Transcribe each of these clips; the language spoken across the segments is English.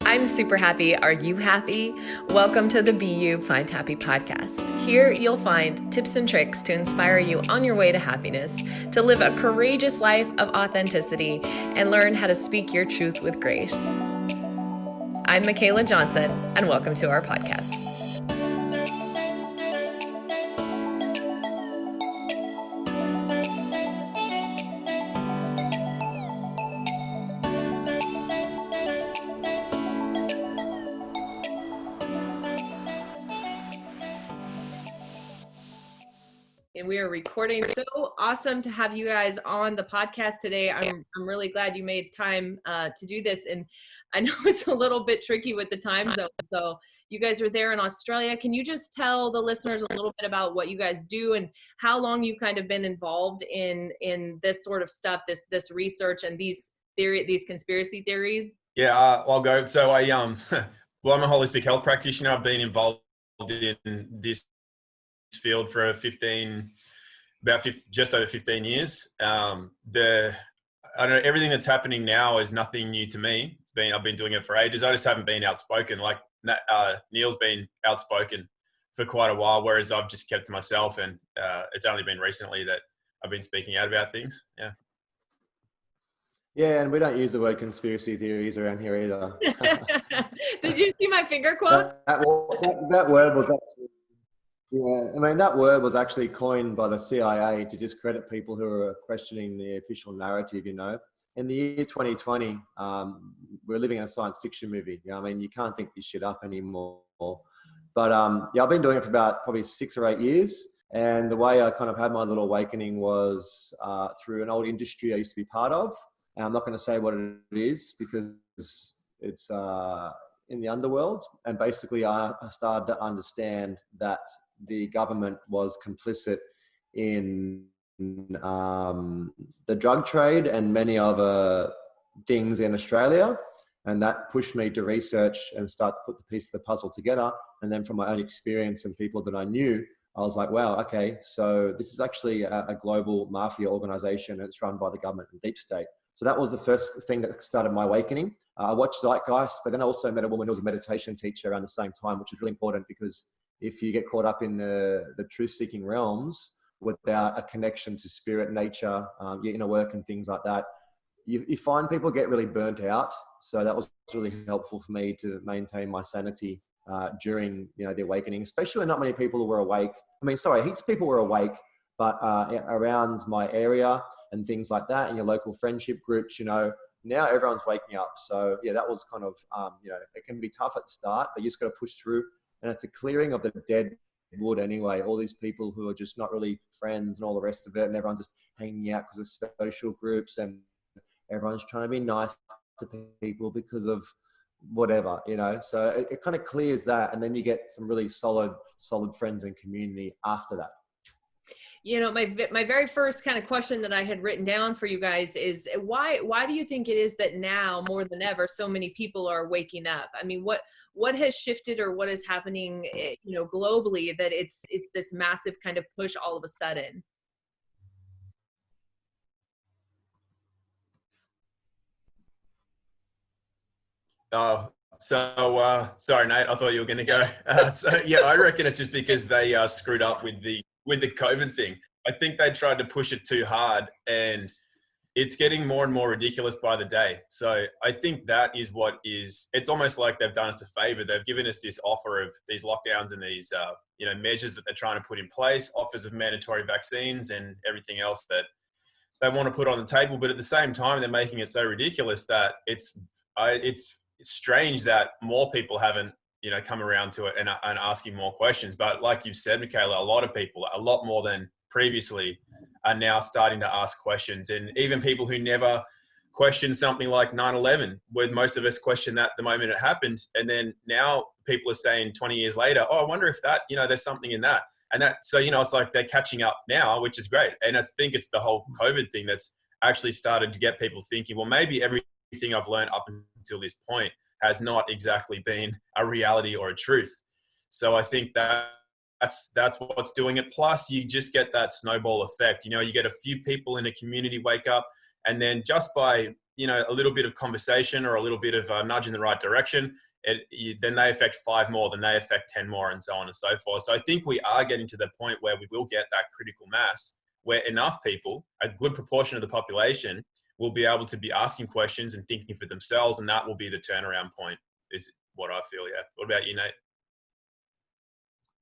I'm super happy. Are you happy? Welcome to the Be You Find Happy podcast. Here you'll find tips and tricks to inspire you on your way to happiness, to live a courageous life of authenticity, and learn how to speak your truth with grace. I'm Michaela Johnson, and welcome to our podcast. And we are recording. So awesome to have you guys on the podcast today. I'm really glad you made time to do this. And I know it's a little bit tricky with the time zone. So you guys are there in Australia. Can you just tell the listeners a little bit about what you guys do and how long you've kind of been involved in this sort of stuff, this research and these conspiracy theories? Yeah, I'll go. So I'm a holistic health practitioner. I've been involved in this field for just over 15 years. I don't know, everything that's happening now is nothing new to me. I've been doing it for ages. I just haven't been outspoken. Like Neil's been outspoken for quite a while, whereas I've just kept to myself, and it's only been recently that I've been speaking out about things. Yeah, and we don't use the word conspiracy theories around here either. Did you see my finger quote? That word was actually, that word was actually coined by the CIA to discredit people who are questioning the official narrative, In the year 2020, we're living in a science fiction movie. You can't think this shit up anymore. But I've been doing it for about probably 6 or 8 years. And the way I kind of had my little awakening was through an old industry I used to be part of. And I'm not going to say what it is because it's in the underworld. And basically I started to understand that the government was complicit in the drug trade and many other things in Australia. And that pushed me to research and start to put the piece of the puzzle together. And then from my own experience and people that I knew, I was like, wow, okay, so this is actually a global mafia organization. And it's run by the government and deep state. So that was the first thing that started my awakening. I watched Zeitgeist, but then I also met a woman who was a meditation teacher around the same time, which is really important because if you get caught up in the truth-seeking realms without a connection to spirit, nature, your inner work and things like that, you find people get really burnt out. So that was really helpful for me to maintain my sanity during the awakening, especially when not many people were awake. Heaps of people were awake, but around my area and things like that, in your local friendship groups, now everyone's waking up. So yeah, that was kind of, it can be tough at the start, but you just got to push through. And it's a clearing of the dead wood anyway. All these people who are just not really friends and all the rest of it. And everyone's just hanging out because of social groups and everyone's trying to be nice to people because of whatever, So it kind of clears that. And then you get some really solid friends and community after that. My very first kind of question that I had written down for you guys is why do you think it is that now more than ever so many people are waking up? What has shifted or what is happening globally that it's this massive kind of push all of a sudden? Sorry, Nate, I thought you were going to go. I reckon it's just because they screwed up with the COVID thing. I think they tried to push it too hard and it's getting more and more ridiculous by the day. So I think that is it's almost like they've done us a favor. They've given us this offer of these lockdowns and these, measures that they're trying to put in place, offers of mandatory vaccines and everything else that they want to put on the table. But at the same time, they're making it so ridiculous that it's strange that more people haven't, come around to it and asking more questions. But like you've said, Michaela, a lot of people, a lot more than previously, are now starting to ask questions. And even people who never question something like 9/11, where most of us question that the moment it happened. And then now people are saying 20 years later, oh, I wonder if that, there's something in that. And that, so, it's like they're catching up now, which is great. And I think it's the whole COVID thing that's actually started to get people thinking, well, maybe everything I've learned up until this point has not exactly been a reality or a truth. So I think that's what's doing it. Plus, you just get that snowball effect. You get a few people in a community wake up, and then just by a little bit of conversation or a little bit of a nudge in the right direction, then they affect 5 more, then they affect 10 more, and so on and so forth. So I think we are getting to the point where we will get that critical mass, where enough people, a good proportion of the population, will be able to be asking questions and thinking for themselves, and that will be the turnaround point, is what I feel. Yeah. What about you, Nate?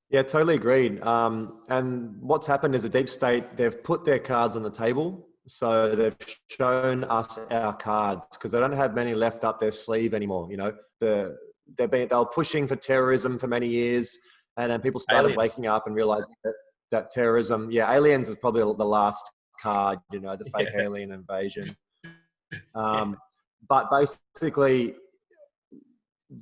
Yeah, totally agreed. And what's happened is the deep state, they've put their cards on the table. So they've shown us our cards because they don't have many left up their sleeve anymore. They were pushing for terrorism for many years. And then people started waking up and realizing that terrorism, aliens is probably the last card, the fake alien invasion. But basically,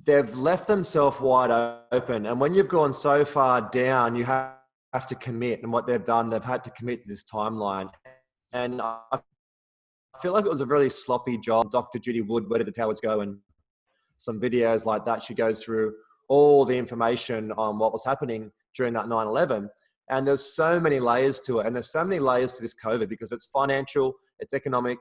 they've left themselves wide open. And when you've gone so far down, you have to commit. And what they've done, they've had to commit to this timeline. And I feel like it was a really sloppy job. Dr. Judy Wood, Where Did the Towers Go? And some videos like that. She goes through all the information on what was happening during that 9/11. And there's so many layers to it. And there's so many layers to this COVID because it's financial, it's economic,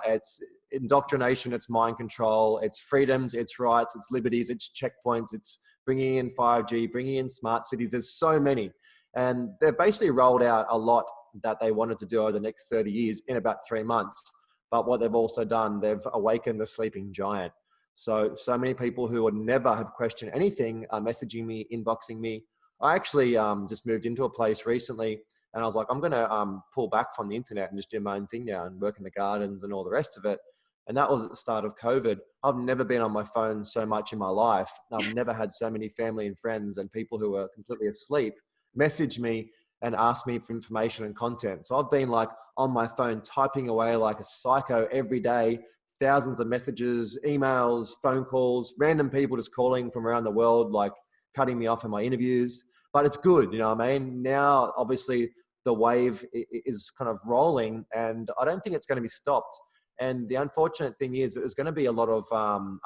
it's indoctrination, it's mind control, it's freedoms, it's rights, it's liberties, it's checkpoints, it's bringing in 5G, bringing in smart cities. There's so many. And they've basically rolled out a lot that they wanted to do over the next 30 years in about 3 months. But what they've also done, they've awakened the sleeping giant. So many people who would never have questioned anything are messaging me, inboxing me. I actually just moved into a place recently and I was like, I'm going to pull back from the internet and just do my own thing now and work in the gardens and all the rest of it. And that was at the start of COVID. I've never been on my phone so much in my life. I've never had so many family and friends and people who are completely asleep message me and ask me for information and content. So I've been like on my phone typing away like a psycho every day, thousands of messages, emails, phone calls, random people just calling from around the world, like cutting me off in my interviews. But it's good, you know what I mean? Now, obviously, the wave is kind of rolling and I don't think it's going to be stopped. And the unfortunate thing is that there's going to be a lot of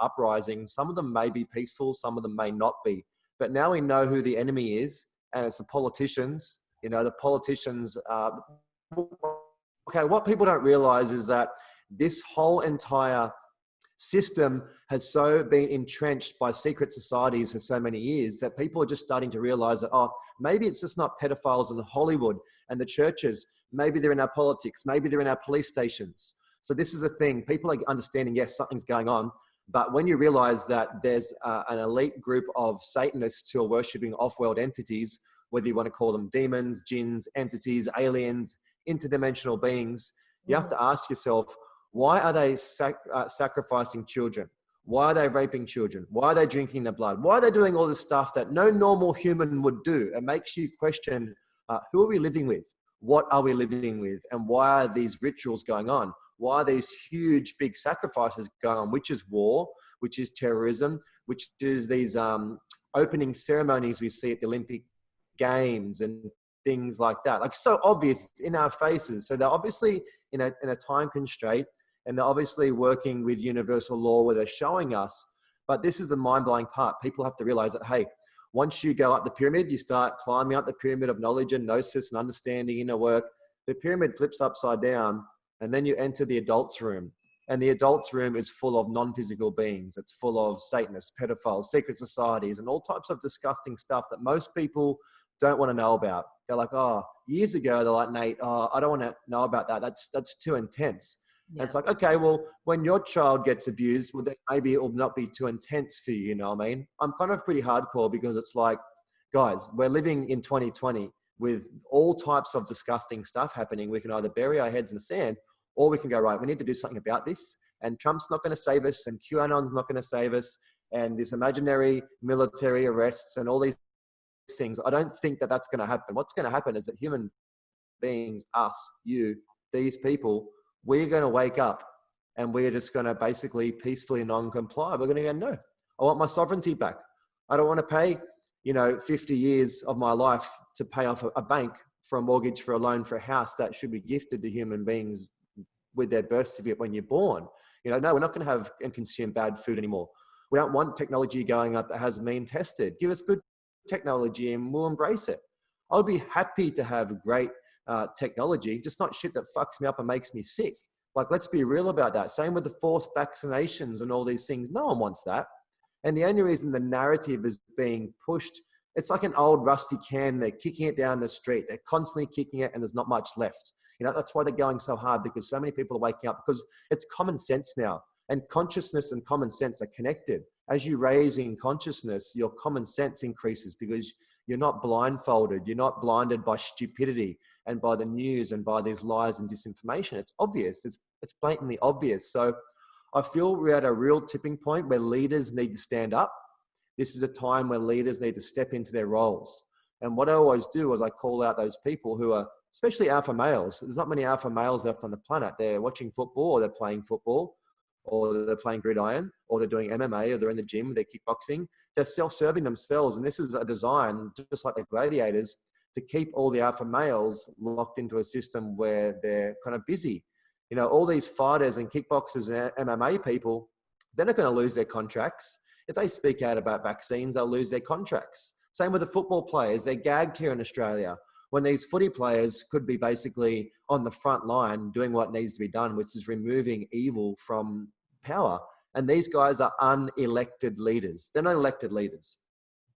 uprisings. Some of them may be peaceful, some of them may not be. But now we know who the enemy is, and it's the politicians. The politicians, okay, what people don't realize is that this whole entire system has so been entrenched by secret societies for so many years that people are just starting to realize that, maybe it's just not pedophiles in Hollywood and the churches. Maybe they're in our politics. Maybe they're in our police stations. So this is a thing. People are understanding, yes, something's going on. But when you realize that there's an elite group of Satanists who are worshipping off-world entities, whether you want to call them demons, jinns, entities, aliens, interdimensional beings, you have to ask yourself, why are they sacrificing children? Why are they raping children? Why are they drinking their blood? Why are they doing all this stuff that no normal human would do? It makes you question, who are we living with? What are we living with? And why are these rituals going on? Why are these huge, big sacrifices going on? Which is war, which is terrorism, which is these opening ceremonies we see at the Olympic Games and things like that. Like, so obvious, it's in our faces. So they're obviously in a time constraint, and they're obviously working with universal law where they're showing us. But this is the mind-blowing part. People have to realize that, hey, once you go up the pyramid, you start climbing up the pyramid of knowledge and gnosis and understanding inner work. The pyramid flips upside down, and then you enter the adults room. And the adults room is full of non-physical beings. It's full of Satanists, pedophiles, secret societies, and all types of disgusting stuff that most people don't want to know about. They're like, years ago, they're like, Nate, I don't want to know about that. That's too intense. Yeah. And it's like, okay, well, when your child gets abused, well, then maybe it will not be too intense for you, you know what I mean? I'm kind of pretty hardcore because it's like, guys, we're living in 2020 with all types of disgusting stuff happening. We can either bury our heads in the sand, or we can go, right, we need to do something about this. And Trump's not going to save us, and QAnon's not going to save us, and this imaginary military arrests and all these things. I don't think that that's going to happen. What's going to happen is that human beings, us, you, these people, we're going to wake up and we're just going to basically peacefully non-comply. We're going to go, no, I want my sovereignty back. I don't want to pay, 50 years of my life to pay off a bank for a mortgage, for a loan, for a house that should be gifted to human beings with their birth certificate when you're born. No, we're not going to have and consume bad food anymore. We don't want technology going up that hasn't been tested. Give us good technology and we'll embrace it. I'll be happy to have great technology, just not shit that fucks me up and makes me sick. Like, let's be real about that. Same with the forced vaccinations and all these things. No one wants that. And the only reason the narrative is being pushed, it's like an old rusty can. They're kicking it down the street. They're constantly kicking it and there's not much left. That's why they're going so hard, because so many people are waking up, because it's common sense now. And consciousness and common sense are connected. As you raise in consciousness, your common sense increases because you're not blindfolded. You're not blinded by stupidity and by the news and by these lies and disinformation. It's obvious. It's blatantly obvious. So I feel we're at a real tipping point where leaders need to stand up. This is a time where leaders need to step into their roles. And what I always do is I call out those people who are, especially alpha males. There's not many alpha males left on the planet. They're watching football, or they're playing football, or they're playing gridiron, or they're doing MMA, or they're in the gym, they're kickboxing. They're self-serving themselves. And this is a design, just like the gladiators, to keep all the alpha males locked into a system where they're kind of busy. All these fighters and kickboxers and MMA people, they're not going to lose their contracts. If they speak out about vaccines, they'll lose their contracts. Same with the football players. They're gagged here in Australia, when these footy players could be basically on the front line doing what needs to be done, which is removing evil from power. And these guys are unelected leaders. They're not elected leaders.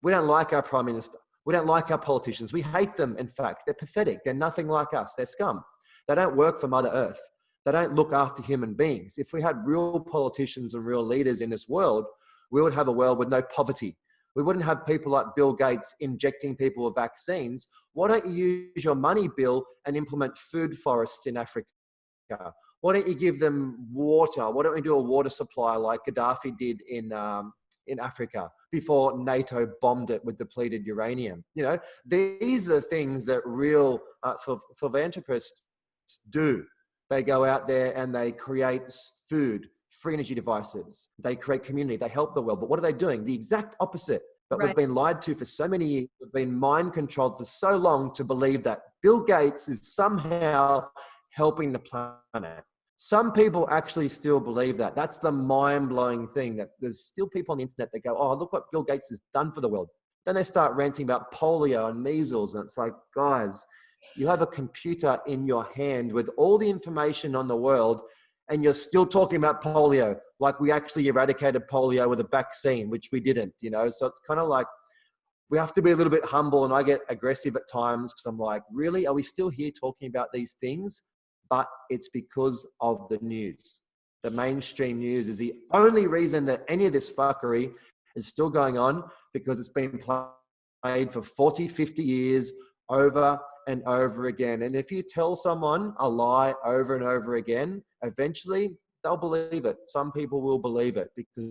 We don't like our prime minister. We don't like our politicians. We hate them, in fact. They're pathetic. They're nothing like us. They're scum. They don't work for Mother Earth. They don't look after human beings. If we had real politicians and real leaders in this world, we would have a world with no poverty. We wouldn't have people like Bill Gates injecting people with vaccines. Why don't you use your money, Bill, and implement food forests in Africa? Why don't you give them water? Why don't we do a water supply like Gaddafi did in Africa before NATO bombed it with depleted uranium? These are things that real philanthropists do. They go out there and they create food, free energy devices. They create community. They help the world. But what are they doing? The exact opposite. But We've been lied to for so many years. We've been mind controlled for so long to believe that Bill Gates is somehow helping the planet. Some people actually still believe that. That's the mind-blowing thing, that there's still people on the internet that go, oh, look what Bill Gates has done for the world. Then they start ranting about polio and measles. And it's like, guys, you have a computer in your hand with all the information on the world, and you're still talking about polio, like we actually eradicated polio with a vaccine, which we didn't, So it's kind of like, we have to be a little bit humble, and I get aggressive at times because I'm like, really, are we still here talking about these things? But it's because of the news. The mainstream news is the only reason that any of this fuckery is still going on, because it's been played for 40, 50 years over and over again. And if you tell someone a lie over and over again, eventually they'll believe it. Some people will believe it because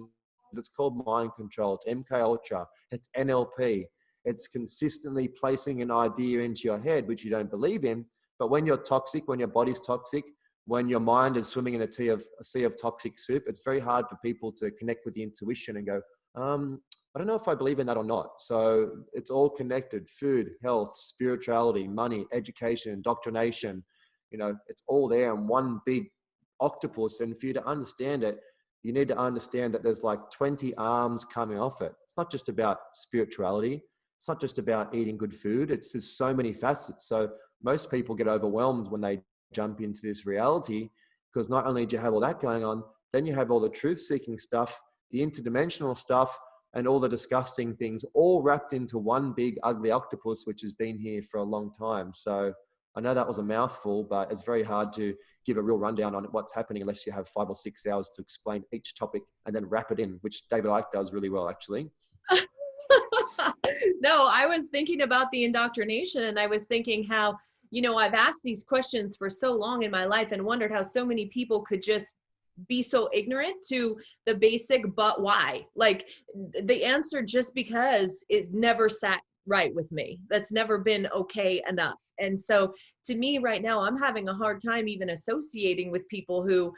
it's called mind control. It's MK Ultra. It's NLP. It's consistently placing an idea into your head, which you don't believe in. But when you're toxic, when your body's toxic, when your mind is swimming in a sea of toxic soup, it's very hard for people to connect with the intuition and go, I don't know if I believe in that or not. So it's all connected: food, health, spirituality, money, education, indoctrination. It's all there in one big octopus. And for you to understand it, you need to understand that there's like 20 arms coming off it. It's not just about spirituality. It's not just about eating good food. It's just so many facets. So most people get overwhelmed when they jump into this reality, because not only do you have all that going on, then you have all the truth-seeking stuff, the interdimensional stuff, and all the disgusting things, all wrapped into one big ugly octopus, which has been here for a long time. So I know that was a mouthful, but it's very hard to give a real rundown on what's happening unless you have 5 or 6 hours to explain each topic and then wrap it in, which David Icke does really well, actually. No, I was thinking about the indoctrination, and I was thinking how, I've asked these questions for so long in my life and wondered how so many people could just be so ignorant to the basic, but why? Like, the answer just because it never sat right with me. That's never been okay enough. And so to me right now, I'm having a hard time even associating with people who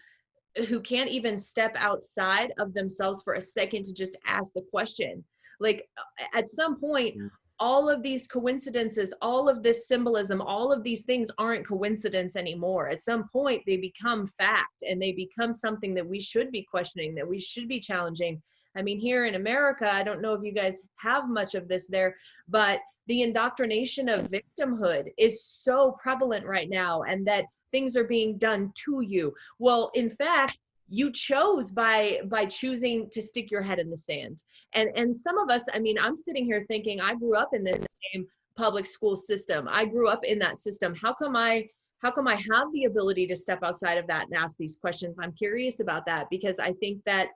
who can't even step outside of themselves for a second to just ask the question. Like at some point, all of these coincidences, all of this symbolism, all of these things aren't coincidence anymore. At some point, they become fact, and they become something that we should be questioning, that we should be challenging. I mean, here in America, I don't know if you guys have much of this there, but the indoctrination of victimhood is so prevalent right now, and that things are being done to you. Well, in fact, you chose by choosing to stick your head in the sand. And some of us, I mean, I'm sitting here thinking, I grew up in this same public school system. I grew up in that system. How come I have the ability to step outside of that and ask these questions? I'm curious about that, because I think that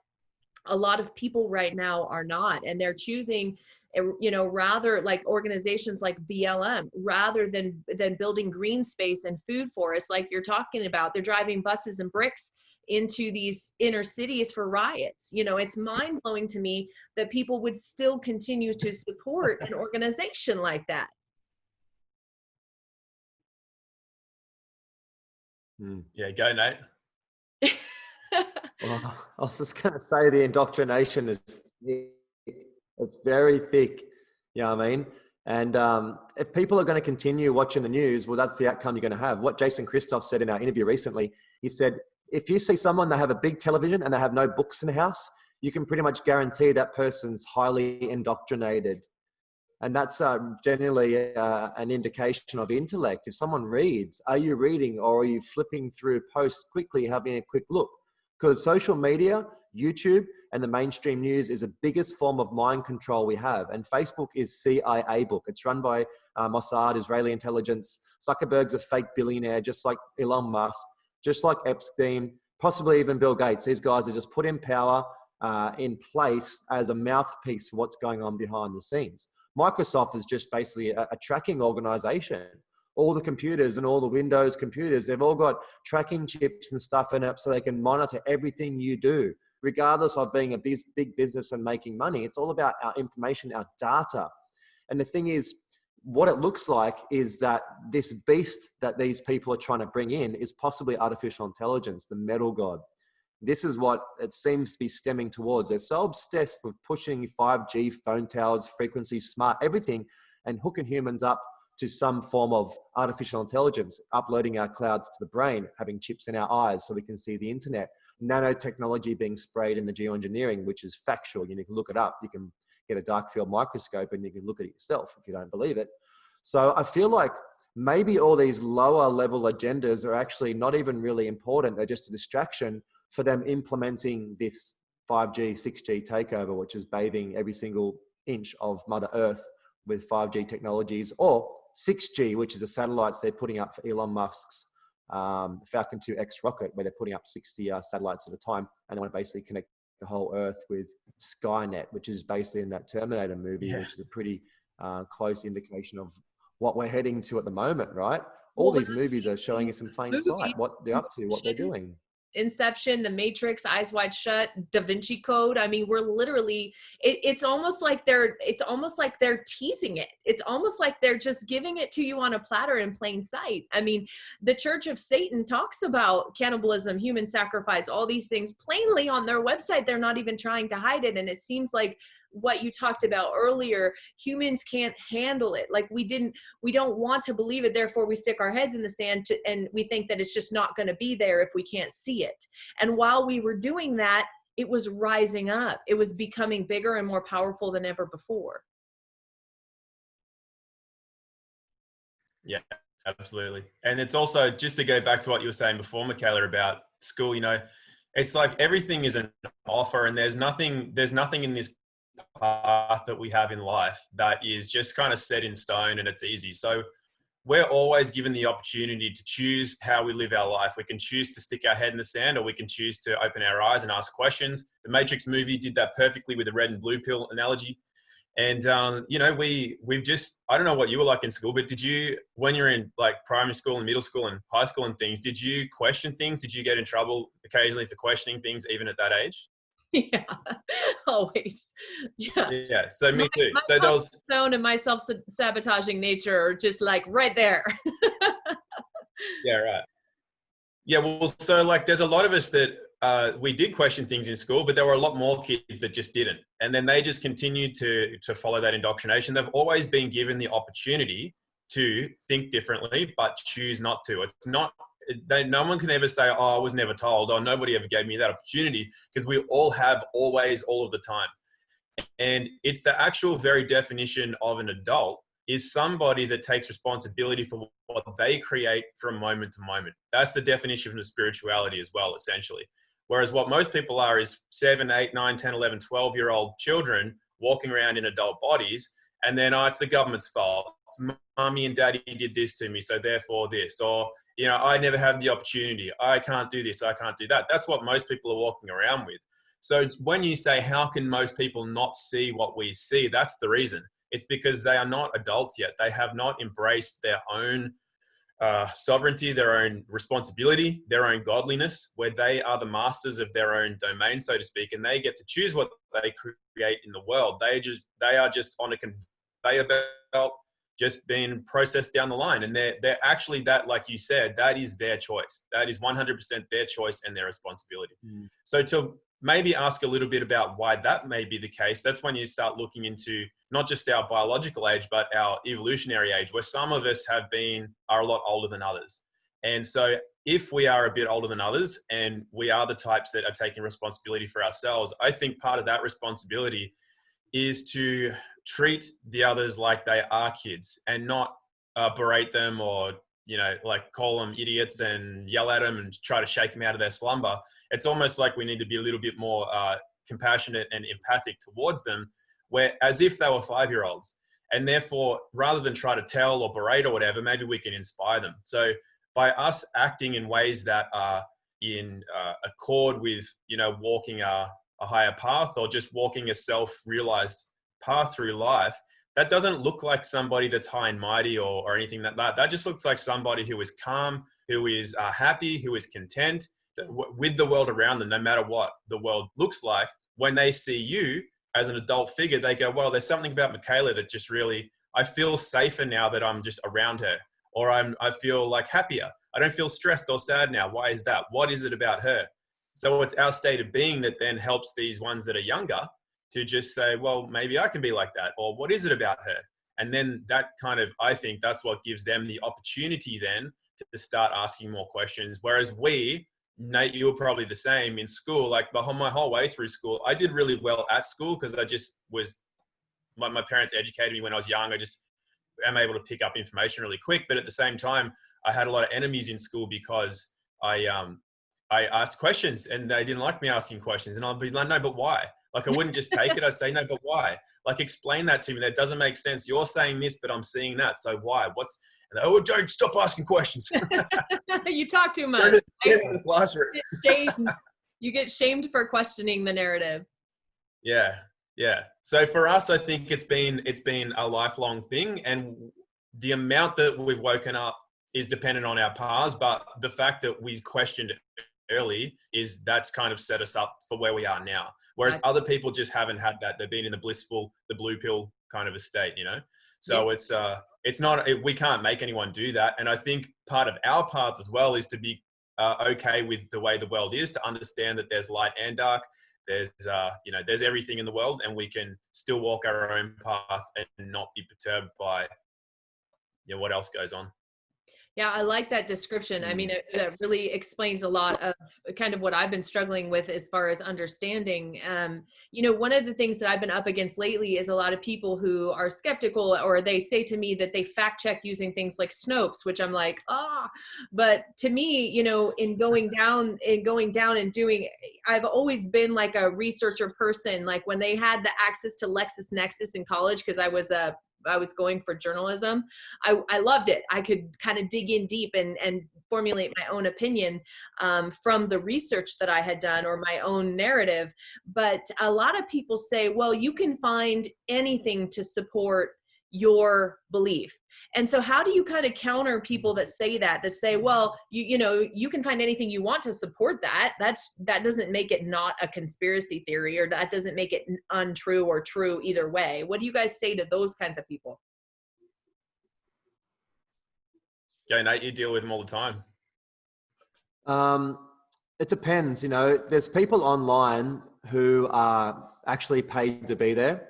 a lot of people right now are not, and they're choosing, you know, rather like organizations like BLM, rather than building green space and food forests like you're talking about. They're driving buses and bricks into these inner cities for riots. You know, it's mind blowing to me that people would still continue to support an organization like that. Yeah, go Nate. Well, I was just going to say the indoctrination is thick. It's very thick. You know what I mean? And if people are going to continue watching the news, well, that's the outcome you're going to have. What Jason Christoph said in our interview recently, he said, if you see someone that have a big television and they have no books in the house, you can pretty much guarantee that person's highly indoctrinated. And that's generally an indication of intellect. If someone reads, are you reading, or are you flipping through posts quickly, having a quick look? Because social media, YouTube, and the mainstream news is the biggest form of mind control we have. And Facebook is CIA book. It's run by Mossad, Israeli intelligence. Zuckerberg's a fake billionaire, just like Elon Musk, just like Epstein, possibly even Bill Gates. These guys are just put in power, in place as a mouthpiece for what's going on behind the scenes. Microsoft is just basically a tracking organization. All the computers and all the Windows computers, they've all got tracking chips and stuff in it so they can monitor everything you do, regardless of being a big business and making money. It's all about our information, our data. And the thing is, what it looks like is that this beast that these people are trying to bring in is possibly artificial intelligence, the metal god. This is what it seems to be stemming towards. They're so obsessed with pushing 5G, phone towers, frequencies, smart everything, and hooking humans up to some form of artificial intelligence, uploading our clouds to the brain, having chips in our eyes so we can see the internet, nanotechnology being sprayed in the geoengineering, which is factual. You can look it up. You can get a dark field microscope and you can look at it yourself if you don't believe it. So I feel like maybe all these lower level agendas are actually not even really important. They're just a distraction for them implementing this 5G, 6G takeover, which is bathing every single inch of Mother Earth with 5G technologies, or 6G, which is the satellites they're putting up for Elon Musk's Falcon 9X rocket, where they're putting up 60 satellites at a time, and they want to basically connect the whole Earth with Skynet, which is basically in that Terminator movie, which is a pretty close indication of what we're heading to at the moment, right? All these movies are showing us in plain sight what they're up to, what they're doing. Inception, The Matrix, Eyes Wide Shut, Da Vinci Code. I mean, we're literally, it's almost like they're teasing it. It's almost like they're just giving it to you on a platter in plain sight. I mean, the Church of Satan talks about cannibalism, human sacrifice, all these things plainly on their website. They're not even trying to hide it. And it seems like what you talked about earlier, humans can't handle it. Like we don't want to believe it. Therefore we stick our heads in the sand and we think that it's just not going to be there if we can't see it. And while we were doing that, it was rising up. It was becoming bigger and more powerful than ever before. Yeah, absolutely. And it's also, just to go back to what you were saying before, Michaela, about school, it's like everything is an offer, and there's nothing in this path that we have in life that is just kind of set in stone and it's easy. So we're always given the opportunity to choose how we live our life. We can choose to stick our head in the sand, or we can choose to open our eyes and ask questions. The Matrix movie did that perfectly with the red and blue pill analogy. And, we've just, I don't know what you were like in school, but did you, when you're in like primary school and middle school and high school and things, did you question things? Did you get in trouble occasionally for questioning things even at that age? Yeah, always. Yeah. Yeah. So me too. So there was tone and my self-sabotaging nature are just like right there. Yeah, right. Yeah. Well, so like there's a lot of us that we did question things in school, but there were a lot more kids that just didn't. And then they just continued to follow that indoctrination. They've always been given the opportunity to think differently, but choose not to. It's not, no one can ever say, oh, I was never told, or nobody ever gave me that opportunity, because we all have, always, all of the time. And it's the actual very definition of an adult is somebody that takes responsibility for what they create from moment to moment. That's the definition of spirituality as well, essentially. Whereas what most people are is 7, 8, 9, 10, 11, 12-year-old children walking around in adult bodies, and then, oh, it's the government's fault. It's mommy and daddy did this to me, so therefore this. Or, you know, I never had the opportunity. I can't do this. I can't do that. That's what most people are walking around with. So when you say, how can most people not see what we see? That's the reason. It's because they are not adults yet. They have not embraced their own sovereignty, their own responsibility, their own godliness, where they are the masters of their own domain, so to speak, and they get to choose what they create in the world. They are just on a conveyor belt, just being processed down the line. And they're actually, that, like you said, that is their choice. That is 100% their choice and their responsibility. So to maybe ask a little bit about why that may be the case, that's when you start looking into not just our biological age, but our evolutionary age, where some of us are a lot older than others. And so if we are a bit older than others and we are the types that are taking responsibility for ourselves, I think part of that responsibility is to treat the others like they are kids and not berate them or, you know, like call them idiots and yell at them and try to shake them out of their slumber. It's almost like we need to be a little bit more compassionate and empathic towards them, where as if they were 5-year-olds. And therefore, rather than try to tell or berate or whatever, maybe we can inspire them. So by us acting in ways that are in accord with, you know, walking a higher path or just walking a self-realized path through life, that doesn't look like somebody that's high and mighty or anything like that. That just looks like somebody who is calm, who is happy, who is content with the world around them, no matter what the world looks like. When they see you as an adult figure, they go, well, there's something about Michaela that just really, I feel safer now that I'm just around her, or I feel like happier. I don't feel stressed or sad now. Why is that? What is it about her? So it's our state of being that then helps these ones that are younger to just say, well, maybe I can be like that, or what is it about her? And then that kind of, I think that's what gives them the opportunity then to start asking more questions. Whereas we, Nate, you were probably the same in school, like my whole way through school, I did really well at school because I just was, my parents educated me when I was young. I just am able to pick up information really quick. But at the same time, I had a lot of enemies in school because I asked questions and they didn't like me asking questions. And I'd be like, no, but why? Like, I wouldn't just take it. I'd say, no, but why? Like, explain that to me. That doesn't make sense. You're saying this, but I'm seeing that. So why? And they, oh, Joe, stop asking questions. You talk too much. Get out of the classroom. You get shamed for questioning the narrative. Yeah. Yeah. So for us, I think it's been a lifelong thing. And the amount that we've woken up is dependent on our paths. But the fact that we questioned it early that's kind of set us up for where we are now. Whereas other people just haven't had that. They've been in the blue pill kind of a state, you know? So yeah. It's not, we can't make anyone do that. And I think part of our path as well is to be okay with the way the world is, to understand that there's light and dark. There's, there's everything in the world, and we can still walk our own path and not be perturbed by, what else goes on. Yeah, I like that description. I mean, that really explains a lot of kind of what I've been struggling with as far as understanding. One of the things that I've been up against lately is a lot of people who are skeptical, or they say to me that they fact check using things like Snopes, which I'm like, but to me, in going down and doing, I've always been like a researcher person. Like when they had the access to LexisNexis in college, because I was going for journalism, I loved it. I could kind of dig in deep and formulate my own opinion from the research that I had done or my own narrative. But a lot of people say, well, you can find anything to support your belief. And so how do you kind of counter people that say, well, you can find anything you want to support that. That doesn't make it not a conspiracy theory, or that doesn't make it untrue or true either way. What do you guys say to those kinds of people? Yeah, Nate, you deal with them all the time. It depends. You know, there's people online who are actually paid to be there.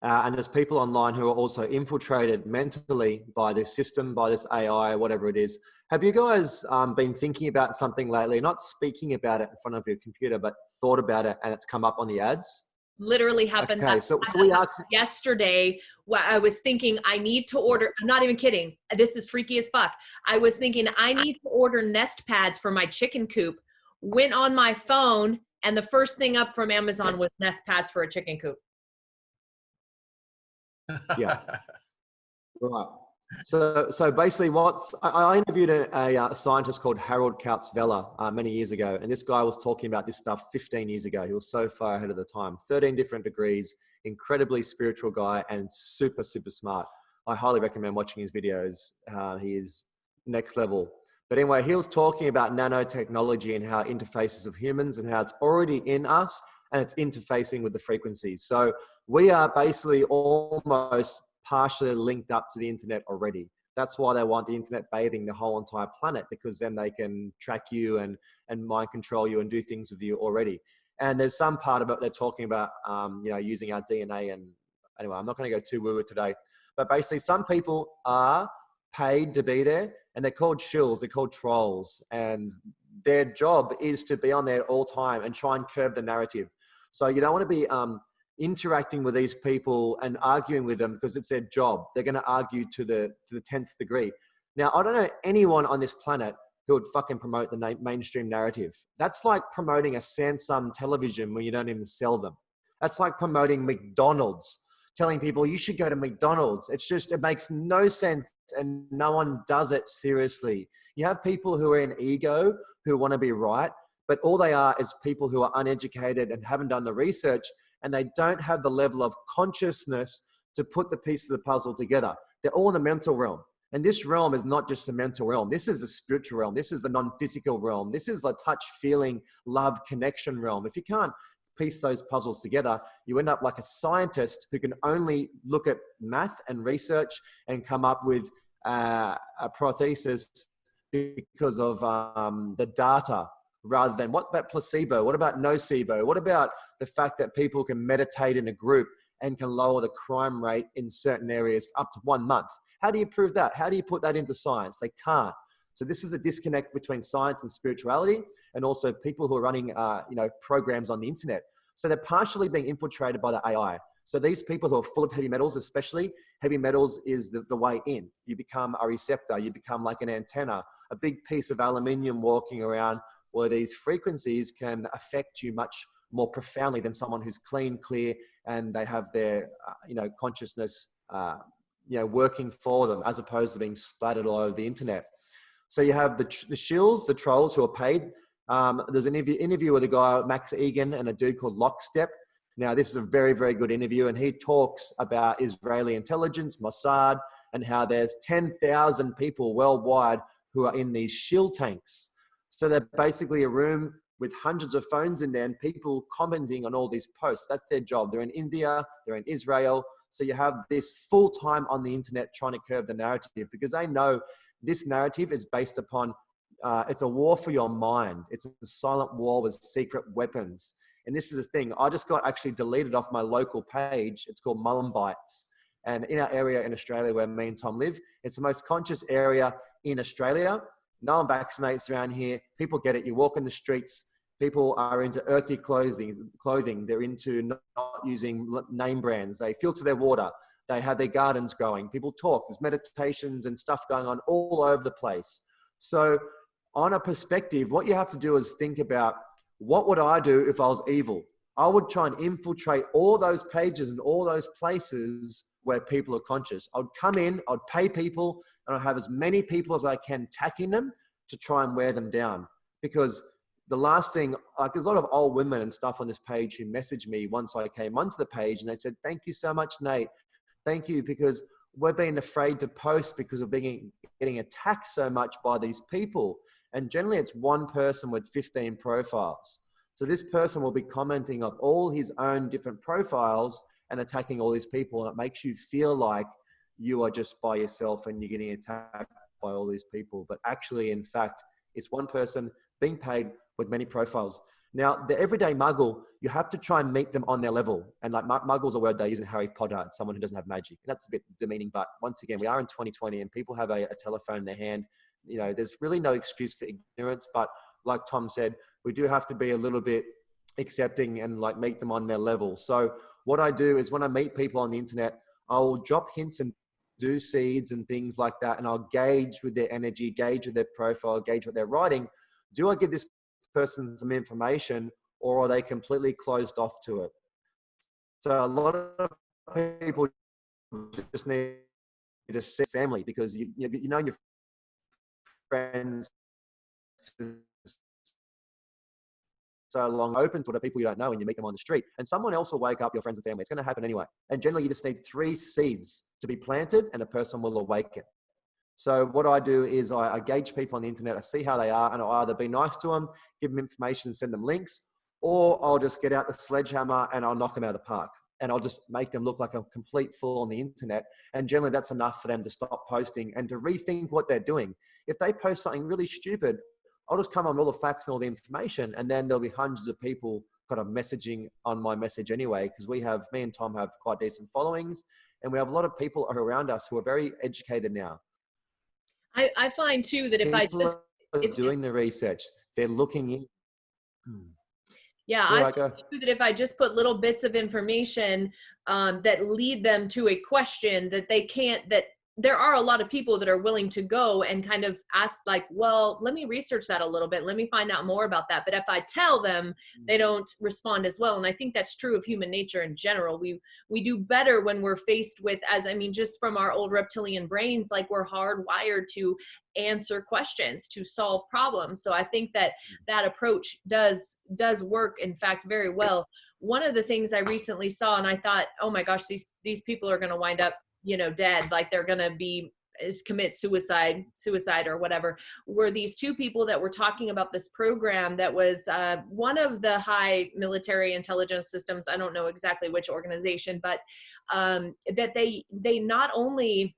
And there's people online who are also infiltrated mentally by this system, by this AI, whatever it is. Have you guys been thinking about something lately, not speaking about it in front of your computer, but thought about it and it's come up on the ads? Literally happened Okay, so we are yesterday. I was thinking I need to order, I'm not even kidding, this is freaky as fuck. I was thinking I need to order nest pads for my chicken coop, went on my phone, and the first thing up from Amazon was nest pads for a chicken coop. Yeah. Right. So basically, I interviewed a scientist called Harold Kautzvella many years ago, and this guy was talking about this stuff 15 years ago. He was so far ahead of the time. 13 different degrees, incredibly spiritual guy, and super, super smart. I highly recommend watching his videos. He is next level. But anyway, he was talking about nanotechnology and how it interfaces of humans and how it's already in us and it's interfacing with the frequencies. So we are basically almost partially linked up to the internet already. That's why they want the internet bathing the whole entire planet, because then they can track you and mind control you and do things with you already. And there's some part of it they're talking about, using our DNA. And anyway, I'm not going to go too woo-woo today, but basically some people are paid to be there and they're called shills, they're called trolls. And their job is to be on there all time and try and curb the narrative. So you don't want to be interacting with these people and arguing with them because it's their job. They're going to argue to the 10th degree. Now, I don't know anyone on this planet who would fucking promote the mainstream narrative. That's like promoting a Samsung television when you don't even sell them. That's like promoting McDonald's, telling people you should go to McDonald's. It makes no sense and no one does it seriously. You have people who are in ego, who want to be right, but all they are is people who are uneducated and haven't done the research, and they don't have the level of consciousness to put the pieces of the puzzle together. They're all in the mental realm. And this realm is not just a mental realm. This is a spiritual realm. This is a non-physical realm. This is a touch, feeling, love, connection realm. If you can't piece those puzzles together, you end up like a scientist who can only look at math and research and come up with a prothesis because of the data, rather than what about placebo? What about nocebo? What about the fact that people can meditate in a group and can lower the crime rate in certain areas up to 1 month? How do you prove that? How do you put that into science? They can't. So this is a disconnect between science and spirituality, and also people who are running programs on the internet. So they're partially being infiltrated by the AI. So these people who are full of heavy metals, especially, heavy metals is the way in. You become a receptor. You become like an antenna, a big piece of aluminium walking around, where these frequencies can affect you much more profoundly than someone who's clean, clear, and they have their, consciousness, working for them, as opposed to being splattered all over the internet. So you have the shills, the trolls who are paid. There's an interview with a guy, Max Egan, and a dude called Lockstep. Now, this is a very, very good interview, and he talks about Israeli intelligence, Mossad, and how there's 10,000 people worldwide who are in these shill tanks. So they're basically a room with hundreds of phones in there and people commenting on all these posts. That's their job. They're in India, they're in Israel. So you have this full time on the internet trying to curb the narrative, because they know this narrative is based upon, it's a war for your mind. It's a silent war with secret weapons. And this is the thing. I just got actually deleted off my local page. It's called Mullenbites. And in our area in Australia where me and Tom live, it's the most conscious area in Australia. No one vaccinates around here. People get it. You walk in the streets. People are into earthy clothing. They're into not using name brands. They filter their water. They have their gardens growing. People talk. There's meditations and stuff going on all over the place. So on a perspective, what you have to do is think about, what would I do if I was evil? I would try and infiltrate all those pages and all those places where people are conscious. I'd come in, I'd pay people, and I'd have as many people as I can attacking them to try and wear them down. Because the last thing, like there's a lot of old women and stuff on this page who messaged me once I came onto the page, and they said, "Thank you so much, Nate. Thank you, because we're being afraid to post because of getting attacked so much by these people." And generally it's one person with 15 profiles. So this person will be commenting on all his own different profiles and attacking all these people. And it makes you feel like you are just by yourself and you're getting attacked by all these people. But actually, in fact, it's one person being paid with many profiles. Now, the everyday muggle, you have to try and meet them on their level. And like muggle's a word they use in Harry Potter, it's someone who doesn't have magic. And that's a bit demeaning, but once again, we are in 2020 and people have a telephone in their hand. You know, there's really no excuse for ignorance, but like Tom said, we do have to be a little bit accepting and like meet them on their level. So what I do is when I meet people on the internet, I'll drop hints and do seeds and things like that. And I'll gauge with their energy, gauge with their profile, gauge what they're writing. Do I give this person some information, or are they completely closed off to it? So a lot of people just need to see family, because you know your friends so long open to the people you don't know and you meet them on the street, and someone else will wake up your friends and family. It's going to happen anyway. And generally you just need 3 seeds to be planted and a person will awaken. So what I do is I gauge people on the internet, I see how they are, and I'll either be nice to them, give them information, send them links, or I'll just get out the sledgehammer and I'll knock them out of the park. And I'll just make them look like a complete fool on the internet. And generally that's enough for them to stop posting and to rethink what they're doing. If they post something really stupid, I'll just come on with all the facts and all the information, and then there'll be hundreds of people kind of messaging on my message anyway, because me and Tom have quite decent followings, and we have a lot of people around us who are very educated now. I find too that if I just doing the research, they're looking in. Yeah, I find too that if I just put little bits of information that lead them to a question that they can't, that there are a lot of people that are willing to go and kind of ask like, well, let me research that a little bit. Let me find out more about that. But if I tell them, they don't respond as well. And I think that's true of human nature in general. We do better when we're faced with, just from our old reptilian brains, like we're hardwired to answer questions, to solve problems. So I think that that approach does work, in fact, very well. One of the things I recently saw, and I thought, oh my gosh, these people are going to wind up, dead, like they're going to commit suicide or whatever, were these 2 people that were talking about this program that was one of the high military intelligence systems. I don't know exactly which organization, but that they not only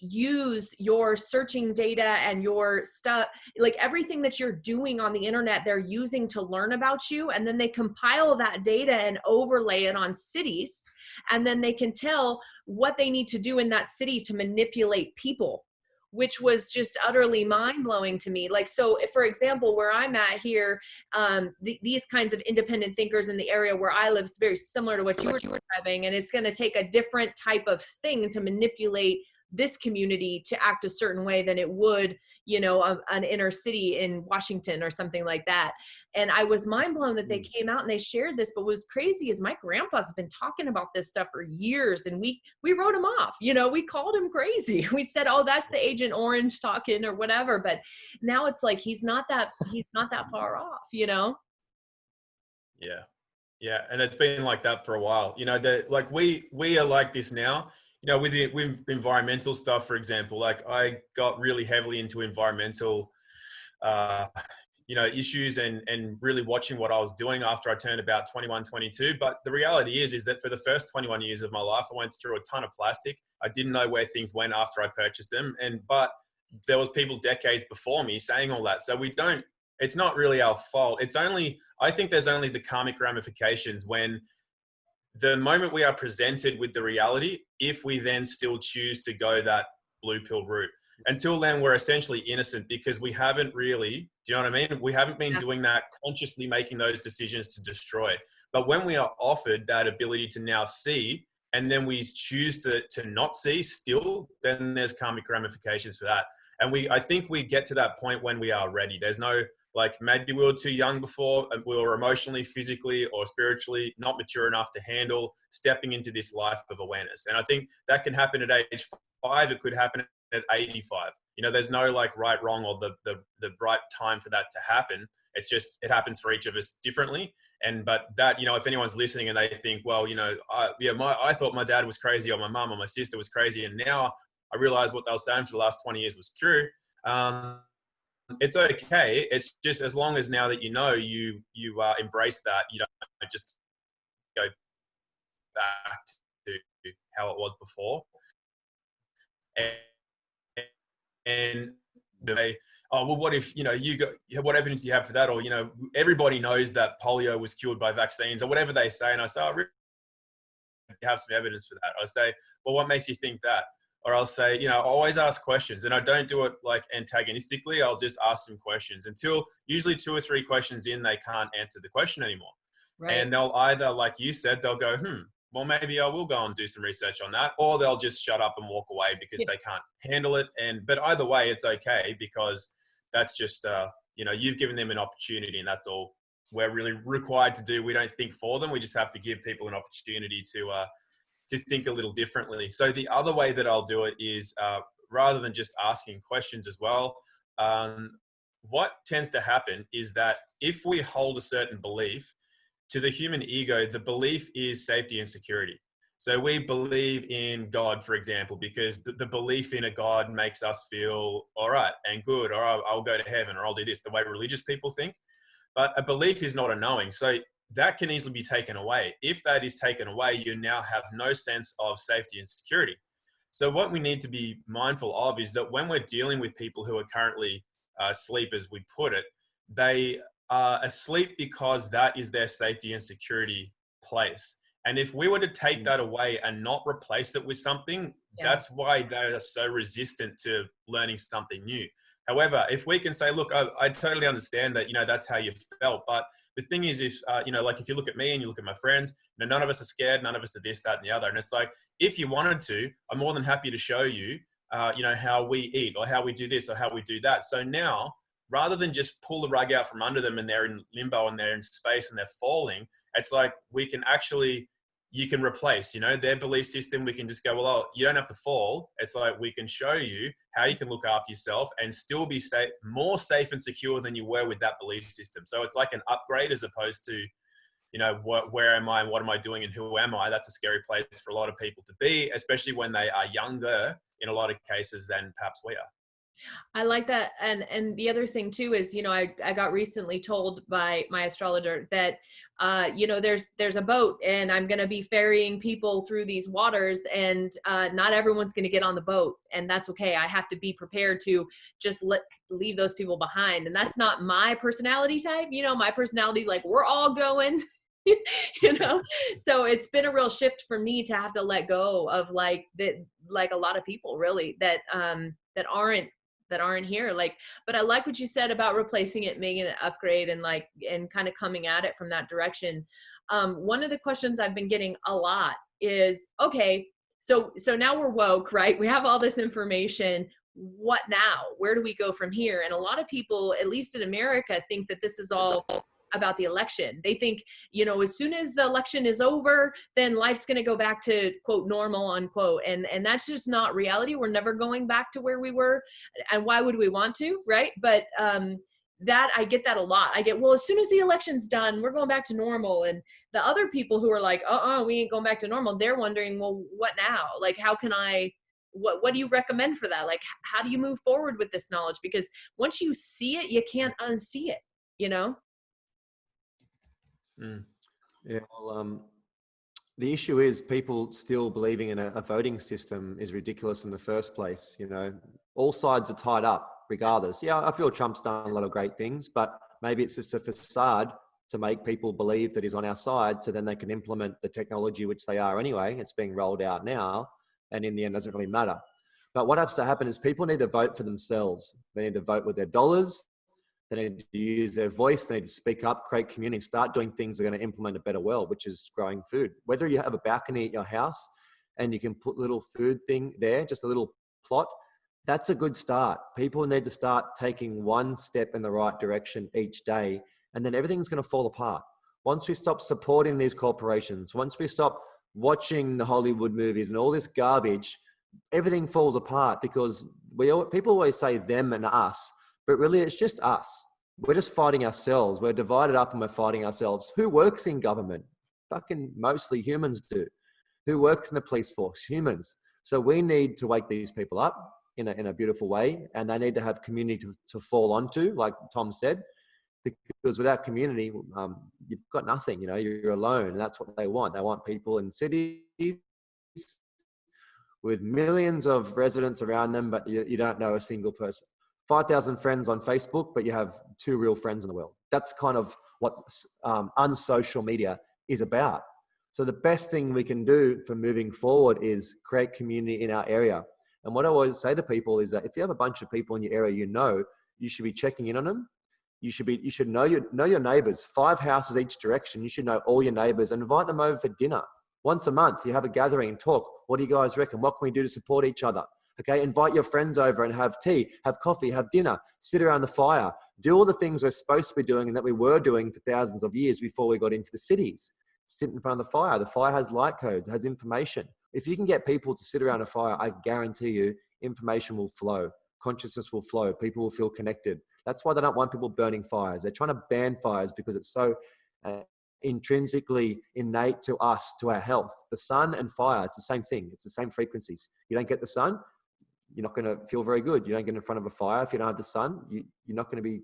use your searching data and your stuff, like everything that you're doing on the internet, they're using to learn about you. And then they compile that data and overlay it on cities. And then they can tell what they need to do in that city to manipulate people, which was just utterly mind-blowing to me. Like, so if, for example, where I'm at here, these kinds of independent thinkers in the area where I live is very similar to what you were describing. And it's going to take a different type of thing to manipulate this community to act a certain way than it would, an inner city in Washington or something like that. And I was mind blown that they came out and they shared this. But what was crazy is my grandpa's been talking about this stuff for years, and we wrote him off. We called him crazy. We said, oh, that's the Agent Orange talking or whatever. But now it's like he's not that far off. Yeah, and it's been like that for a while. Like we are like this now. With environmental stuff, for example, like I got really heavily into environmental, issues and really watching what I was doing after I turned about 21, 22. But the reality is that for the first 21 years of my life, I went through a ton of plastic. I didn't know where things went after I purchased them. But there was people decades before me saying all that. So it's not really our fault. I think there's only the karmic ramifications when the moment we are presented with the reality, if we then still choose to go that blue pill route. Until then, we're essentially innocent because we haven't really, do you know what I mean? We haven't been doing that, consciously making those decisions to destroy. But when we are offered that ability to now see, and then we choose to not see still, then there's karmic ramifications for that. And I think we get to that point when we are ready. There's no, like, maybe we were too young before, and we were emotionally, physically, or spiritually not mature enough to handle stepping into this life of awareness. And I think that can happen at age 5. It could happen at 85. There's no like right, wrong, or the right time for that to happen. It's just, it happens for each of us differently. But that, if anyone's listening and they think, well, I thought my dad was crazy, or my mum or my sister was crazy, and now I realize what they were saying for the last 20 years was true. It's okay. It's just, as long as now that you embrace that, you don't just go back to how it was before. And they, oh, well, what if, what evidence do you have for that? Or, everybody knows that polio was cured by vaccines or whatever they say. And I say, oh, really? You have some evidence for that. I say, well, what makes you think that? Or I'll say, I always ask questions, and I don't do it like antagonistically. I'll just ask some questions until usually 2 or 3 questions in, they can't answer the question anymore. Right. And they'll either, like you said, they'll go, well, maybe I will go and do some research on that, or they'll just shut up and walk away because they can't handle it. But either way, it's okay, because that's just, you've given them an opportunity, and that's all we're really required to do. We don't think for them. We just have to give people an opportunity to think a little differently. So the other way that I'll do it is, rather than just asking questions as well, what tends to happen is that if we hold a certain belief, to the human ego, the belief is safety and security. So we believe in God, for example, because the belief in a God makes us feel all right and good, or I'll go to heaven, or I'll do this, the way religious people think. But a belief is not a knowing. So that can easily be taken away. If that is taken away, you now have no sense of safety and security. So what we need to be mindful of is that when we're dealing with people who are currently asleep, as we put it, they are asleep because that is their safety and security place. And if we were to take that away and not replace it with something, that's why they are so resistant to learning something new. However, if we can say, look, I totally understand that, that's how you felt. But the thing is, if, like if you look at me and you look at my friends, none of us are scared. None of us are this, that, and the other. And it's like, if you wanted to, I'm more than happy to show you, how we eat, or how we do this, or how we do that. So now, rather than just pull the rug out from under them and they're in limbo and they're in space and they're falling, it's like we can actually, you can replace, their belief system. We can just go, well, you don't have to fall. It's like, we can show you how you can look after yourself and still be safe, more safe and secure than you were with that belief system. So it's like an upgrade, as opposed to, where am I and what am I doing and who am I? That's a scary place for a lot of people to be, especially when they are younger in a lot of cases than perhaps we are. I like that. And the other thing too is, I got recently told by my astrologer that, there's a boat and I'm going to be ferrying people through these waters, and not everyone's going to get on the boat, and that's okay. I have to be prepared to just leave those people behind. And that's not my personality type. My personality is like, we're all going. So it's been a real shift for me to have to let go of like a lot of people really that aren't here. But I like what you said about replacing it, making it an upgrade, and kind of coming at it from that direction. One of the questions I've been getting a lot is, okay, so now we're woke, right? We have all this information. What now? Where do we go from here? And a lot of people, at least in America, think that this is all about the election. They think, as soon as the election is over, then life's going to go back to quote normal unquote. And that's just not reality. We're never going back to where we were. And why would we want to? Right. But, that I get that a lot. I get, well, as soon as the election's done, we're going back to normal. And the other people who are like, we ain't going back to normal, they're wondering, well, what now? Like, how can what do you recommend for that? Like, how do you move forward with this knowledge? Because once you see it, you can't unsee it, Yeah, well, the issue is people still believing in a voting system is ridiculous in the first place. All sides are tied up regardless. Yeah, I feel Trump's done a lot of great things, but maybe it's just a facade to make people believe that he's on our side, so then they can implement the technology, which they are anyway. It's being rolled out now, and in the end, it doesn't really matter. But what has to happen is people need to vote for themselves. They need to vote with their dollars. They need to use their voice. They need to speak up, create community, start doing things that are going to implement a better world, which is growing food. Whether you have a balcony at your house and you can put a little food thing there, just a little plot, that's a good start. People need to start taking one step in the right direction each day, and then everything's going to fall apart. Once we stop supporting these corporations, once we stop watching the Hollywood movies and all this garbage, everything falls apart, because people always say them and us, but really it's just us. We're just fighting ourselves. We're divided up and we're fighting ourselves. Who works in government? Fucking mostly humans do. Who works in the police force? Humans. So we need to wake these people up in a beautiful way, and they need to have community to fall onto, like Tom said, because without community, you've got nothing. You're alone, and that's what they want. They want people in cities with millions of residents around them, but you don't know a single person. 5,000 friends on Facebook, but you have 2 real friends in the world. That's kind of what unsocial media is about. So the best thing we can do for moving forward is create community in our area. And what I always say to people is that if you have a bunch of people in your area, you should be checking in on them. You should know your neighbors, 5 houses each direction. You should know all your neighbors and invite them over for dinner. Once a month, you have a gathering and talk. What do you guys reckon? What can we do to support each other? Okay, invite your friends over and have tea, have coffee, have dinner, sit around the fire, do all the things we're supposed to be doing and that we were doing for thousands of years before we got into the cities. Sit in front of the fire. The fire has light codes, has information. If you can get people to sit around a fire, I guarantee you information will flow. Consciousness will flow. People will feel connected. That's why they don't want people burning fires. They're trying to ban fires because it's so intrinsically innate to us, to our health. The sun and fire, it's the same thing. It's the same frequencies. You don't get the sun, you're not going to feel very good. You don't get in front of a fire. If you don't have the sun, you're not going to be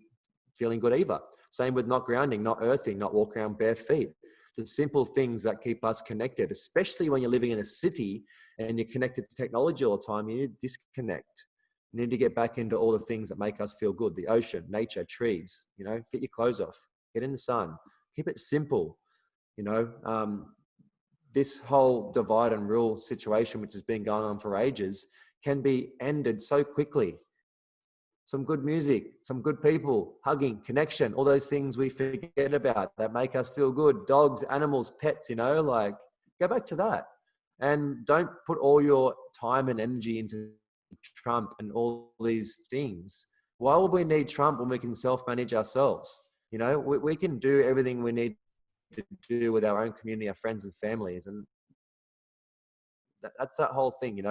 feeling good either. Same with not grounding, not earthing, not walking around bare feet. The simple things that keep us connected, especially when you're living in a city and you're connected to technology all the time, you need to disconnect. You need to get back into all the things that make us feel good. The ocean, nature, trees, get your clothes off, get in the sun, keep it simple. This whole divide and rule situation, which has been going on for ages, can be ended so quickly. Some good music, some good people, hugging, connection, all those things we forget about that make us feel good. Dogs, animals, pets, go back to that. And don't put all your time and energy into Trump and all these things. Why would we need Trump when we can self-manage ourselves? We can do everything we need to do with our own community, our friends and families. And that's that whole thing,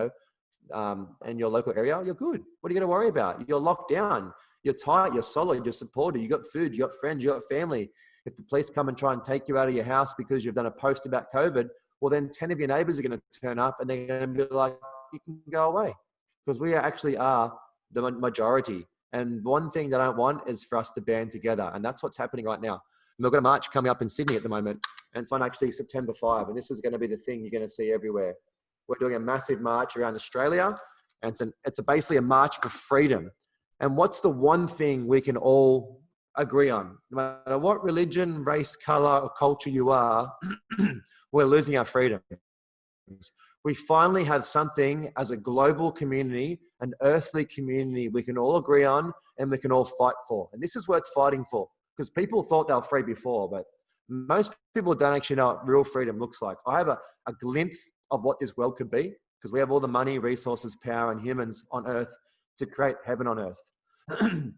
and your local area, you're good. What are you going to worry about? You're locked down. You're tight. You're solid. You're supported. You got food. You got friends. You got family. If the police come and try and take you out of your house because you've done a post about COVID, well, then 10 of your neighbors are going to turn up and they're going to be like, you can go away. Because we actually are the majority. And one thing that I don't want is for us to band together. And that's what's happening right now. And we've got a march coming up in Sydney at the moment. And it's on actually September 5. And this is going to be the thing you're going to see everywhere. We're doing a massive march around Australia. And it's basically a march for freedom. And what's the one thing we can all agree on? No matter what religion, race, color, or culture you are, we're losing our freedom. We finally have something as a global community, an earthly community we can all agree on and we can all fight for. And this is worth fighting for because people thought they were free before, but most people don't actually know what real freedom looks like. I have a glimpse of what this world could be because we have all the money, resources, power, and humans on earth to create heaven on earth. And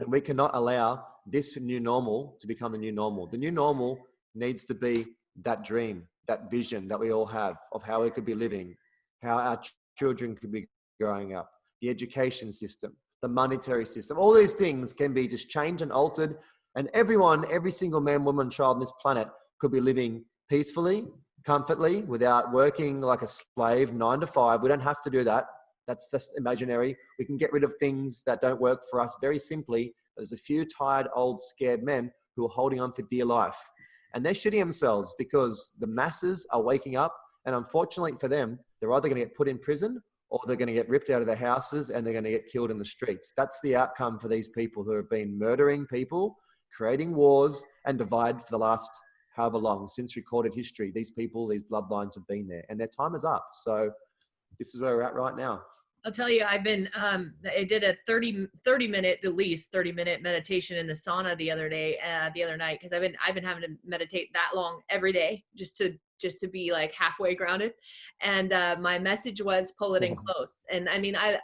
we cannot allow this new normal to become the new normal. The new normal needs to be that dream, that vision that we all have of how we could be living, how our children could be growing up, the education system, the monetary system. All these things can be just changed and altered. And everyone, every single man, woman, child on this planet could be living peacefully, comfortably, without working like a slave 9 to 5. We don't have to do that. That's just imaginary. We can get rid of things that don't work for us very simply. There's a few tired, old, scared men who are holding on for dear life. And they're shitting themselves because the masses are waking up. And unfortunately for them, they're either going to get put in prison or they're going to get ripped out of their houses and they're going to get killed in the streets. That's the outcome for these people who have been murdering people, creating wars and divide for the last however long since recorded history. These people, these bloodlines have been there and their time is up. So this is where we're at right now. I'll tell you, I did a 30 minute, at least 30-minute meditation in the sauna the other night, because I've been having to meditate that long every day just to be like halfway grounded. And my message was pull it in close. And I mean, I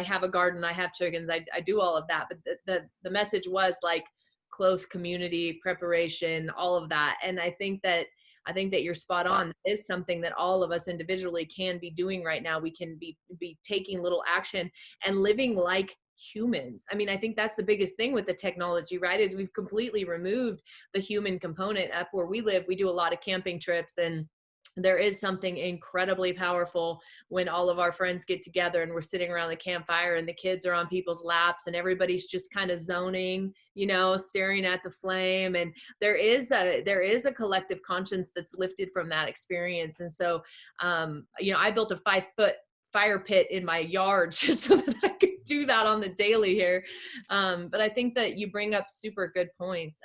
have a garden, I have chickens, I do all of that, but the message was like close community preparation, all of that. And I think that you're spot on. That is something that all of us individually can be doing right now. We can be taking little action and living like humans. I mean, I think that's the biggest thing with the technology, right? Is we've completely removed the human component. Up where we live, we do a lot of camping trips, and there is something incredibly powerful when all of our friends get together and we're sitting around the campfire and the kids are on people's laps and everybody's just kind of zoning, staring at the flame. And there is a collective conscience that's lifted from that experience. And so, I built a fire pit in my yard just so that I could do that on the daily here. But I think that you bring up super good points.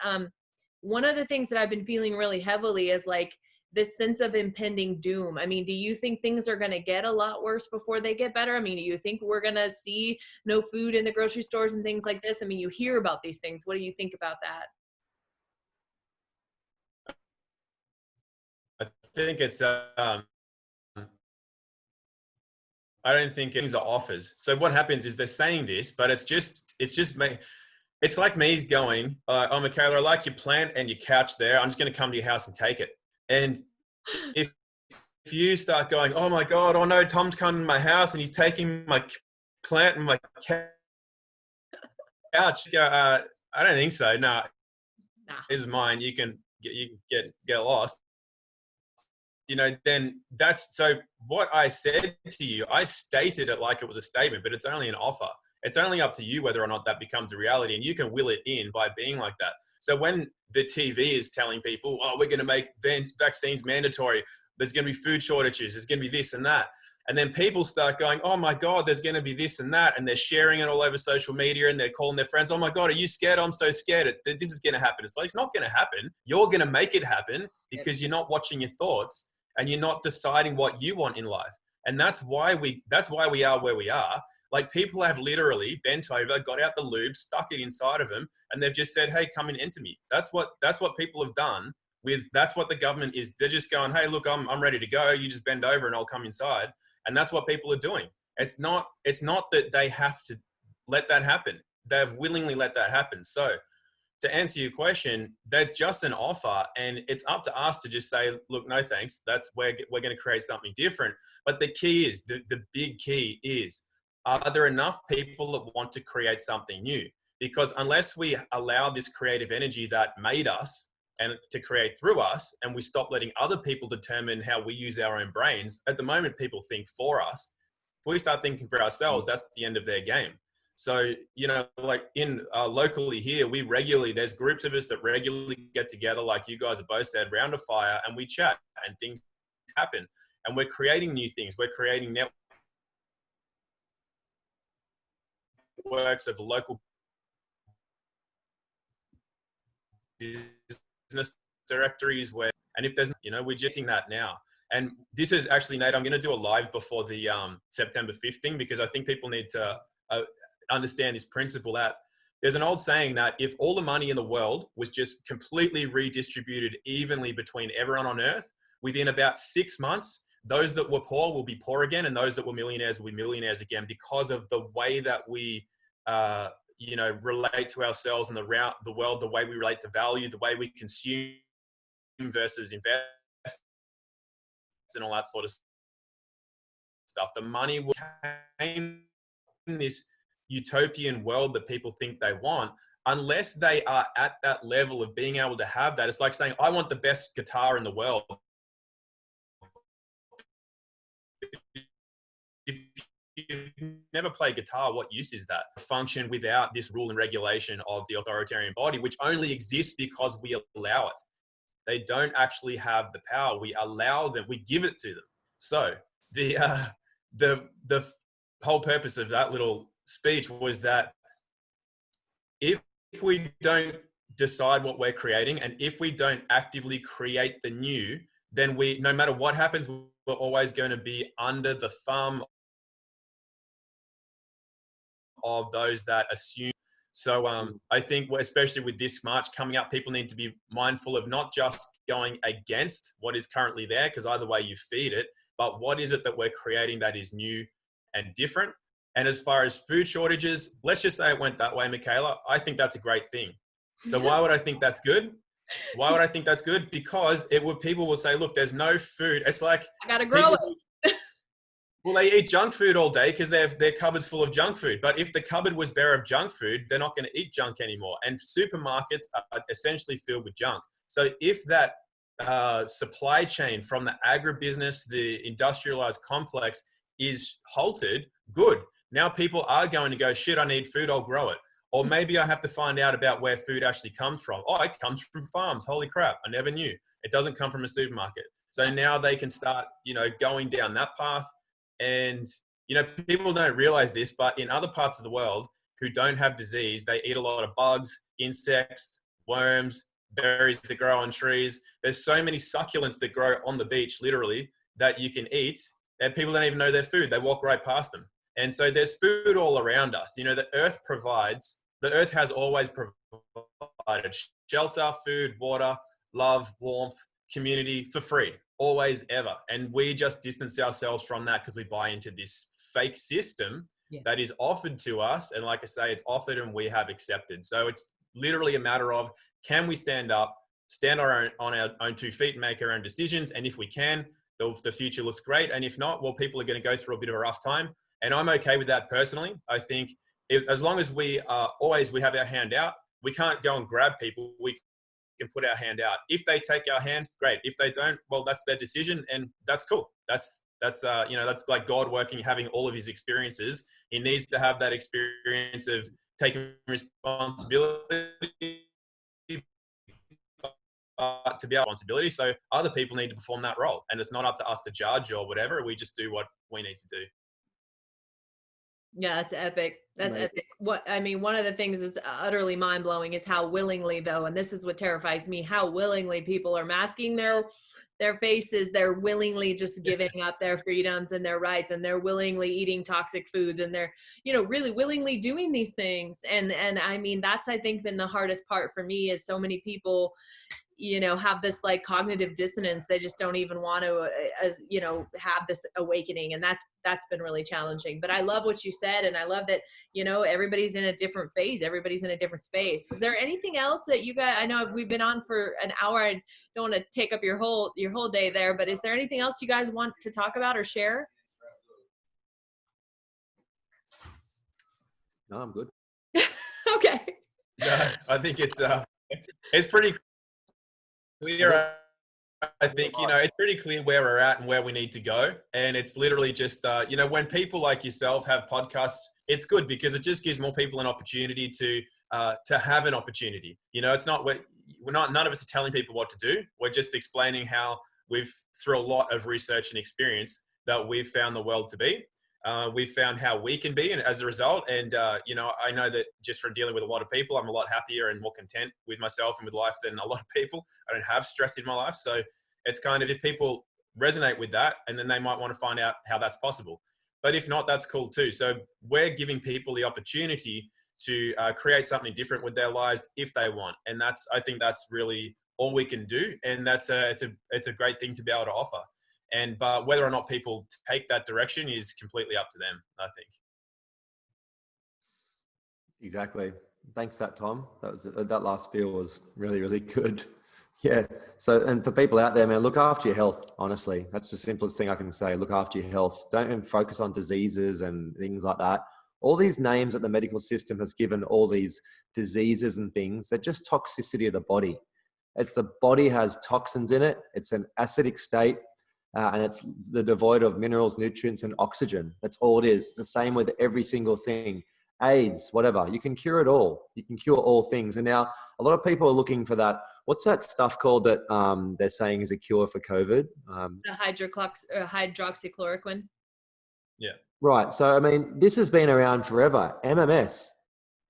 One of the things that I've been feeling really heavily is like this sense of impending doom. I mean, do you think things are going to get a lot worse before they get better? I mean, do you think we're going to see no food in the grocery stores and things like this? I mean, you hear about these things. What do you think about that? I think it's I don't think things are offers. So what happens is they're saying this, but it's just me. It's like me going, oh, Michaela, I like your plant and your couch there. I'm just going to come to your house and take it. And if you start going, oh my God, oh no, Tom's coming to my house and he's taking my plant and my couch. Go, I don't think so. No, this is mine. You can get lost. You know, then that's, so what I said to you, I stated it like it was a statement, but it's only an offer. It's only up to you whether or not that becomes a reality, and you can will it in by being like that. So when the TV is telling people, oh, we're going to make vaccines mandatory, there's going to be food shortages, there's going to be this and that. And then people start going, oh my God, there's going to be this and that. And they're sharing it all over social media and they're calling their friends, oh my God, are you scared? I'm so scared. This is going to happen. It's like, it's not going to happen. You're going to make it happen because you're not watching your thoughts and you're not deciding what you want in life. And that's why we are where we are. Like, people have literally bent over, got out the lube, stuck it inside of them, and they've just said, hey, come and enter me. That's what people have done that's what the government is. They're just going, hey, look, I'm ready to go. You just bend over and I'll come inside. And that's what people are doing. It's not that they have to let that happen. They've willingly let that happen. So to answer your question, that's just an offer, and it's up to us to just say, look, no thanks. We're going to create something different. But the key is, the big key is, are there enough people that want to create something new? Because unless we allow this creative energy that made us and to create through us, and we stop letting other people determine how we use our own brains, at the moment people think for us. If we start thinking for ourselves, that's the end of their game. So, you know, like in locally here, there's groups of us that regularly get together, like you guys have both said, round a fire, and we chat and things happen. And we're creating new things. We're creating networks of local business directories and if there's, you know, we're jetting that now. And this is actually, Nate, I'm going to do a live before the September 5th thing, because I think people need to understand this principle that there's an old saying that if all the money in the world was just completely redistributed evenly between everyone on earth, within about 6 months, those that were poor will be poor again, and those that were millionaires will be millionaires again, because of the way that we, you know, relate to ourselves and the world, the way we relate to value, the way we consume versus invest, and all that sort of stuff. The money will came in this utopian world that people think they want, unless they are at that level of being able to have that. It's like saying, I want the best guitar in the world. If you never play guitar, what use is that? Function without this rule and regulation of the authoritarian body, which only exists because we allow it. They don't actually have the power. We allow them, we give it to them. So the whole purpose of that little speech was that if we don't decide what we're creating, and if we don't actively create the new, then no matter what happens, we're always going to be under the thumb of those that assume. So I think, especially with this March coming up, people need to be mindful of not just going against what is currently there, because either way you feed it, but what is it that we're creating that is new and different. And as far as food shortages, let's just say it went that way, Michaela. I think that's a great thing. So why would I think that's good? Why would I think that's good? Because people will say, look, there's no food. It's like, I gotta grow it. Well, they eat junk food all day because their cupboard's full of junk food. But if the cupboard was bare of junk food, they're not going to eat junk anymore. And supermarkets are essentially filled with junk. So if that supply chain from the agribusiness, the industrialized complex is halted, good. Now people are going to go, shit, I need food, I'll grow it. Or maybe I have to find out about where food actually comes from. Oh, it comes from farms. Holy crap, I never knew. It doesn't come from a supermarket. So now they can start, you know, going down that path. And, You know, people don't realize this, but in other parts of the world who don't have disease, they eat a lot of bugs, insects, worms, berries that grow on trees. There's so many succulents that grow on the beach, literally, that you can eat, and people don't even know they're food. They walk right past them. And so there's food all around us. You know, the earth has always provided shelter, food, water, love, warmth, community for free, always, ever. And we just distance ourselves from that because we buy into this fake system that is offered to us. And like I say, it's offered and we have accepted. So it's literally a matter of, can we stand up, stand on our own 2 feet, and make our own decisions? And if we can, the future looks great. And if not, well, people are going to go through a bit of a rough time. And I'm okay with that personally. I think as long as we have our hand out, we can't go and grab people. We can put our hand out. If they take our hand, great. If they don't, well, that's their decision, and that's cool. That's like God working, having all of his experiences. He needs to have that experience of taking responsibility to be our responsibility. So other people need to perform that role, and it's not up to us to judge or whatever. We just do what we need to do. Yeah, that's epic. That's epic. One of the things that's utterly mind blowing is how willingly, though, and this is what terrifies me, how willingly people are masking their faces. They're willingly just giving up their freedoms and their rights, and they're willingly eating toxic foods, and they're, really willingly doing these things. And I mean, that's, I think, been the hardest part for me, is so many people, have this like cognitive dissonance. They just don't even want to, have this awakening. And that's been really challenging. But I love what you said. And I love that, everybody's in a different phase. Everybody's in a different space. Is there anything else that you guys, I know we've been on for an hour. I don't want to take up your whole day there, but is there anything else you guys want to talk about or share? No, I'm good. Okay. No, I think it's pretty clear. I think, it's pretty clear where we're at and where we need to go. And it's literally just, when people like yourself have podcasts, it's good because it just gives more people an opportunity to have an opportunity. It's not, none of us are telling people what to do. We're just explaining how we've, through a lot of research and experience, that we've found the world to be. We've found how we can be, and as a result, and I know that just from dealing with a lot of people, I'm a lot happier and more content with myself and with life than a lot of people. I don't have stress in my life, so it's kind of, if people resonate with that, and then they might want to find out how that's possible. But if not, that's cool too. So we're giving people the opportunity to create something different with their lives if they want, and I think that's really all we can do, and it's a great thing to be able to offer. But whether or not people take that direction is completely up to them, I think. Exactly. Thanks for that, Tom. That last spiel was really, really good. Yeah. So, and for people out there, man, look after your health. Honestly, that's the simplest thing I can say. Look after your health. Don't even focus on diseases and things like that. All these names that the medical system has given all these diseases and things, they're just toxicity of the body. It's the body has toxins in it. It's an acidic state. And it's devoid of minerals, nutrients, and oxygen. That's all it is. It's the same with every single thing. AIDS, whatever. You can cure it all. You can cure all things. And now a lot of people are looking for that. What's that stuff called that they're saying is a cure for COVID? The hydroxychloroquine. Yeah. Right. So, I mean, this has been around forever. MMS.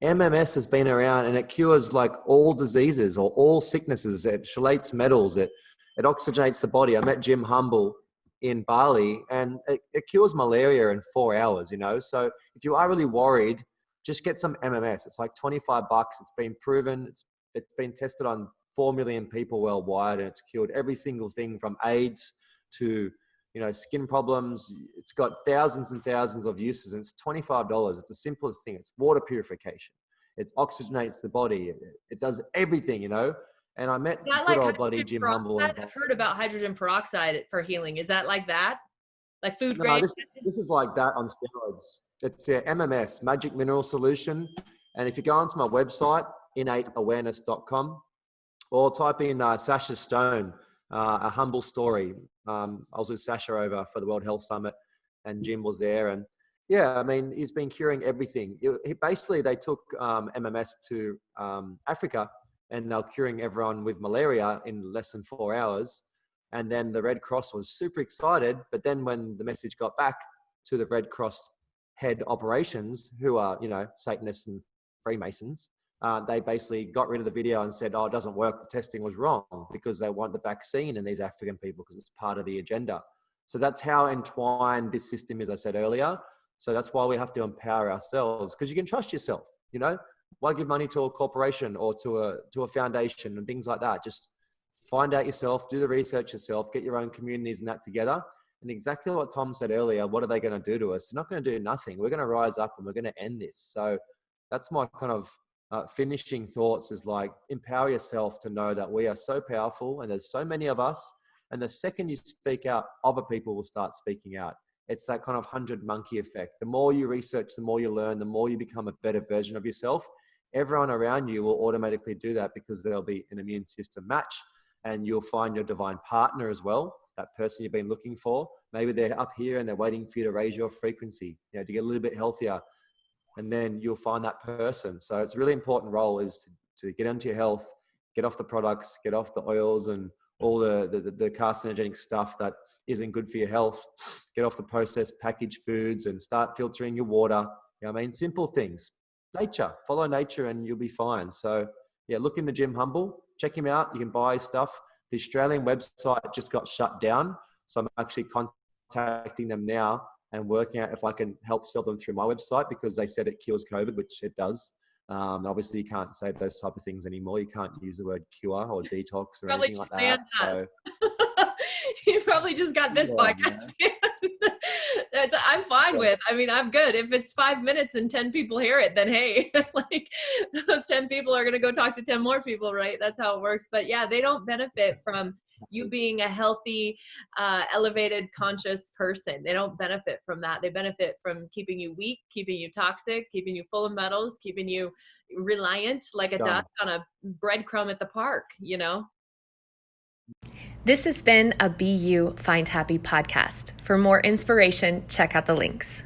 MMS has been around, and it cures like all diseases or all sicknesses. It chelates metals. It oxygenates the body. I met Jim Humble in Bali, and it cures malaria in 4 hours, So if you are really worried, just get some MMS. It's like $25. It's been proven. It's been tested on 4 million people worldwide, and it's cured every single thing from AIDS to, skin problems. It's got thousands and thousands of uses, and it's $25. It's the simplest thing. It's water purification. It oxygenates the body. It does everything, And I met good old bloody Jim Humble. I've heard about hydrogen peroxide for healing. Is that like that? Like food grade? This is like that on steroids. It's MMS, Magic Mineral Solution. And if you go onto my website, innateawareness.com, or type in Sasha Stone, a humble story. I was with Sasha over for the World Health Summit, and Jim was there. And yeah, I mean, he's been curing everything. Basically, they took MMS to Africa, and they're curing everyone with malaria in less than 4 hours. And then the Red Cross was super excited. But then when the message got back, to the Red Cross head operations, who are, you know, Satanists and Freemasons. They basically got rid of the video and said, oh, it doesn't work. The testing was wrong, because they want the vaccine in these African people because it's part of the agenda. So that's how entwined this system is, I said earlier. So that's why we have to empower ourselves, because you can trust yourself, you know. Why give money to a corporation or to a foundation and things like that? Just find out yourself, do the research yourself, get your own communities and that together. And exactly what Tom said earlier, what are they going to do to us? They're not going to do nothing. We're going to rise up and we're going to end this. So that's my kind of finishing thoughts, is like, empower yourself to know that we are so powerful and there's so many of us. And the second you speak out, other people will start speaking out. It's that kind of 100 monkey effect. The more you research, the more you learn, the more you become a better version of yourself. Everyone around you will automatically do that, because there'll be an immune system match, and you'll find your divine partner as well, that person you've been looking for. Maybe they're up here and they're waiting for you to raise your frequency, you know, to get a little bit healthier, and then you'll find that person. So it's a really important role, is to get into your health, get off the products, get off the oils and all the carcinogenic stuff that isn't good for your health, get off the processed packaged foods, and start filtering your water. You know what I mean? Simple things. Nature, follow nature and you'll be fine. So yeah, look into Jim Humble, check him out. You can buy his stuff. The Australian website just got shut down, so I'm actually contacting them now and working out if I can help sell them through my website, because they said it cures COVID, which it does. Obviously you can't say those type of things anymore. You can't use the word cure or detox or Probably anything like just that. So you probably just got this podcast banned. I'm fine with. I mean, I'm good. If it's 5 minutes and 10 people hear it, then hey, like, those 10 people are going to go talk to 10 more people, right? That's how it works. But yeah, they don't benefit from you being a healthy, elevated, conscious person. They don't benefit from that. They benefit from keeping you weak, keeping you toxic, keeping you full of metals, keeping you reliant like a duck on a breadcrumb at the park, you know? This has been a Be You, Find Happy podcast. For more inspiration, check out the links.